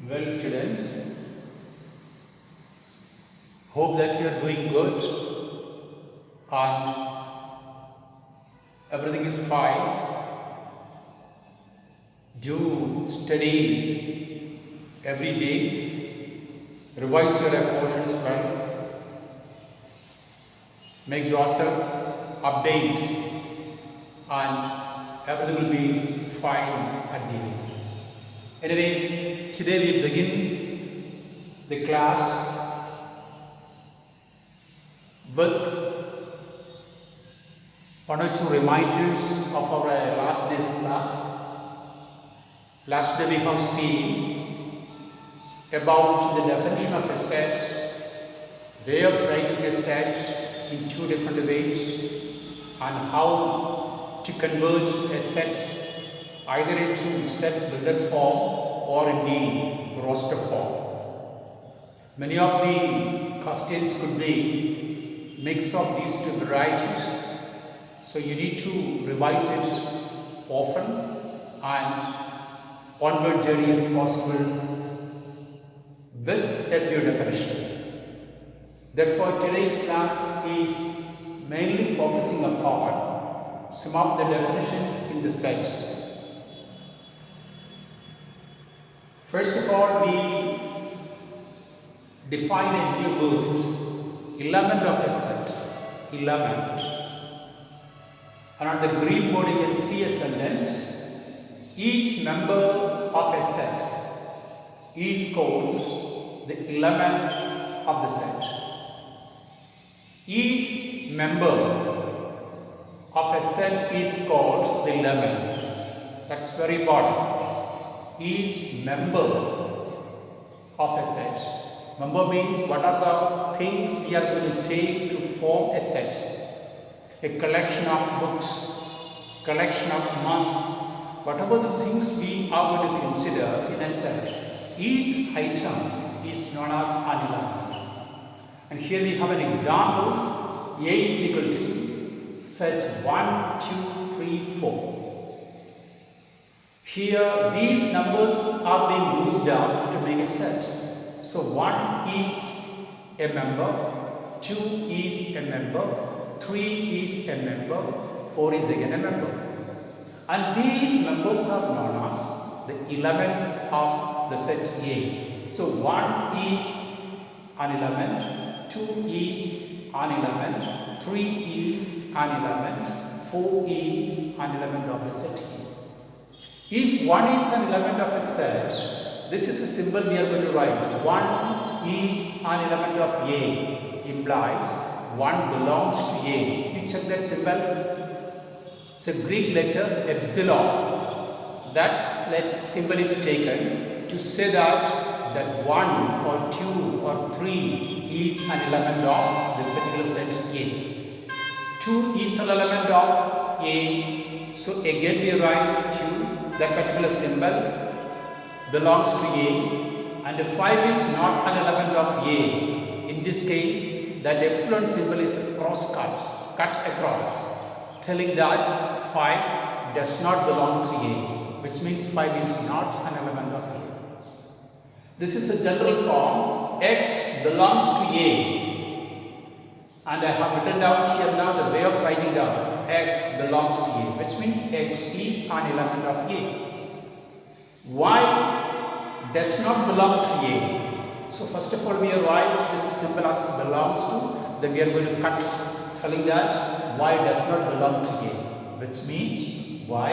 Well, students, hope that you are doing good and everything is fine. Do study every day, revise your portions well, make yourself update, and everything will be fine at the end. Anyway, today we begin the class with one or two reminders of our last day's class. Last day we have seen about the definition of a set, way of writing a set in two different ways, and how to convert a set either into set builder form or in the roster form. Many of the questions could be mix of these two varieties, so you need to revise it often, and onward journey is possible with a few definitions. Therefore, today's class is mainly focusing upon some of the definitions in the sets. First of all, we define a new word, element of a set, element. And on the green board you can see a sentence. Each member of a set is called the element of the set. Each member of a set is called the element. That's very important. Each member of a set. Member means what are the things we are going to take to form a set. A collection of books, collection of months, whatever the things we are going to consider in a set. Each item is known as an element. And here we have an example. A is equal to set 1, 2, 3, 4. Here these numbers are being used down to make a set. So 1 is a member, 2 is a member, 3 is a member, 4 is again a member. And these members are known as the elements of the set A. So 1 is an element, 2 is an element, 3 is an element, 4 is an element of the set A. If 1 is an element of a set, this is a symbol we are going to write. 1 is an element of A, implies 1 belongs to A. You check that symbol. It's a Greek letter epsilon. That symbol is taken to say that 1 or 2 or 3 is an element of the particular set A. 2 is an element of A. So again we write 2. That particular symbol belongs to A, and 5 is not an element of A. In this case, that epsilon symbol is cross-cut, cut across, telling that 5 does not belong to A, which means 5 is not an element of A. This is a general form. X belongs to A, and I have written down here now the way of writing down. X belongs to A, which means X is an element of A. Y does not belong to A. So first of all we write this symbol as belongs to, then we are going to cut telling that Y does not belong to A, which means Y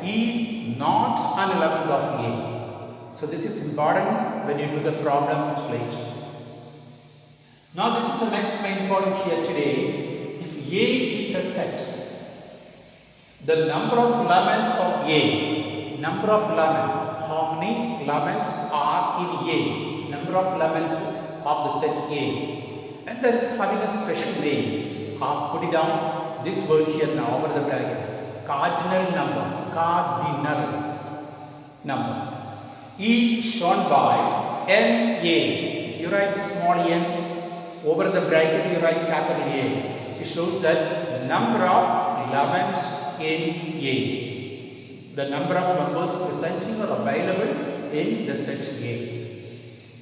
is not an element of A. So this is important when you do the problems later. Now this is the next main point here today. If A is a set, the number of elements of A, number of elements, how many elements are in A, number of elements of the set A. And there is having a special way of putting down this word here now over the bracket. Cardinal number is shown by NA. You write small n, over the bracket you write capital A. It shows that number of elements in A. The number of members presenting or available in the set A.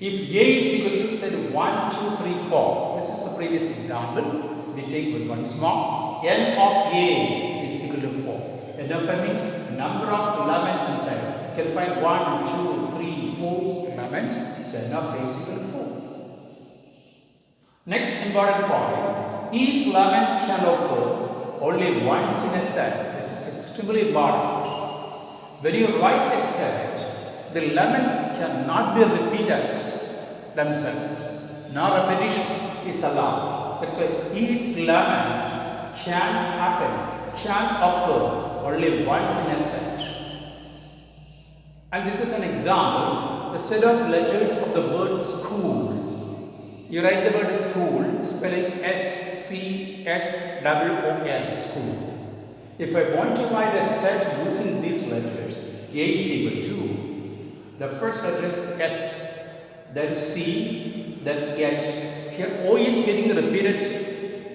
If A is equal to set 1, 2, 3, 4, this is the previous example, we take with once more, n of A is equal to 4. n of A means number of elements inside. You can find 1, 2, 3, 4 elements, so n of A is equal to 4. Next important point, each element can occur only once in a set. This is extremely important. When you write a set, the elements cannot be repeated themselves. No repetition is allowed. That's why each element can happen, can occur only once in a set. And this is an example, the set of letters of the word school. You write the word school, spelling S-C-H-O-O-L, school. If I want to write a set using these letters, A is equal to, the first letter is S, then C, then H. Here O is getting repeated.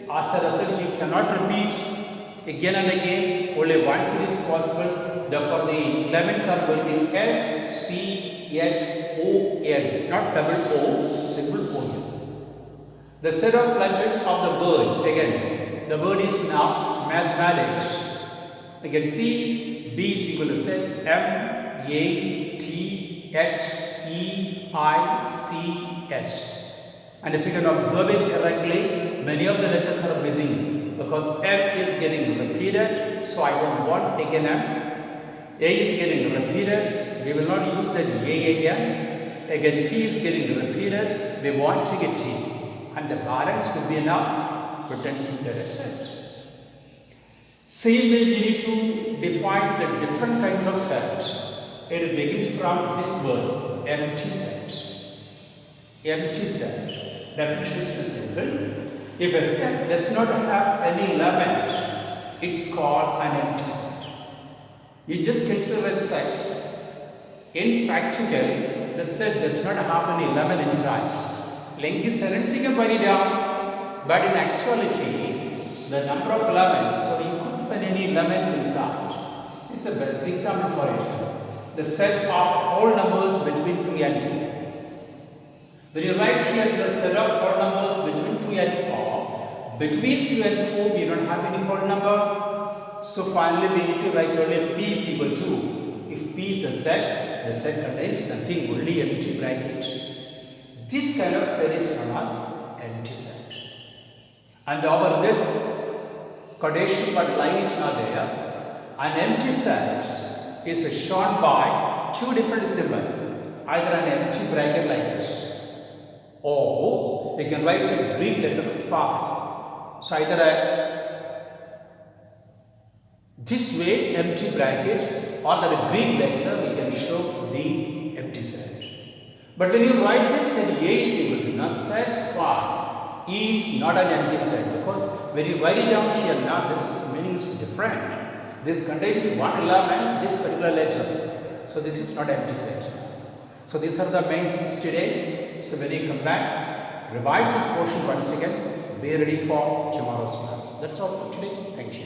As a result, you cannot repeat again and again, only once it is possible. Therefore, the elements are going to be S, C, H, O, L, not double O, single O. The set of letters of the word, again, the word is now mathematics. You can see B is equal to set M, A, T, H, E, I, C, S. And if you can observe it correctly, many of the letters are missing because M is getting repeated, so I don't want again M. A is getting repeated, we will not use that A again. Again, T is getting repeated, we want to get T. And the balance will be now written inside a set. Same way we need to define the different kinds of set. It begins from this word, empty set. Empty set. Definition is simple. If a set does not have any element, it's called an empty set. You just consider a set. In practical, the set does not have any element inside. Lengthy sentence you can write it down, but in actuality, the number of elements, so you couldn't find any elements inside. This is the best example for it. The set of whole numbers between 3 and 4. When you write here the set of whole numbers between 3 and 4, between 3 and 4 we don't have any whole number. So finally we need to write only P is equal to. If P is a set, the set contains nothing, only empty bracket. This kind of set is known as empty set. And over this quotation but line is not there. An empty set is shown by two different symbols. Either an empty bracket like this, or you can write a Greek letter phi. So either this way empty bracket or the Greek letter we can show the empty set. But when you write this set A is equal to, now set phi is not an empty set, because when you write it down here now, this is meaning is different. This contains one element, this particular letter. So this is not empty set. So these are the main things today. So when you come back, revise this portion once again, be ready for tomorrow's class. That's all for today. Thank you.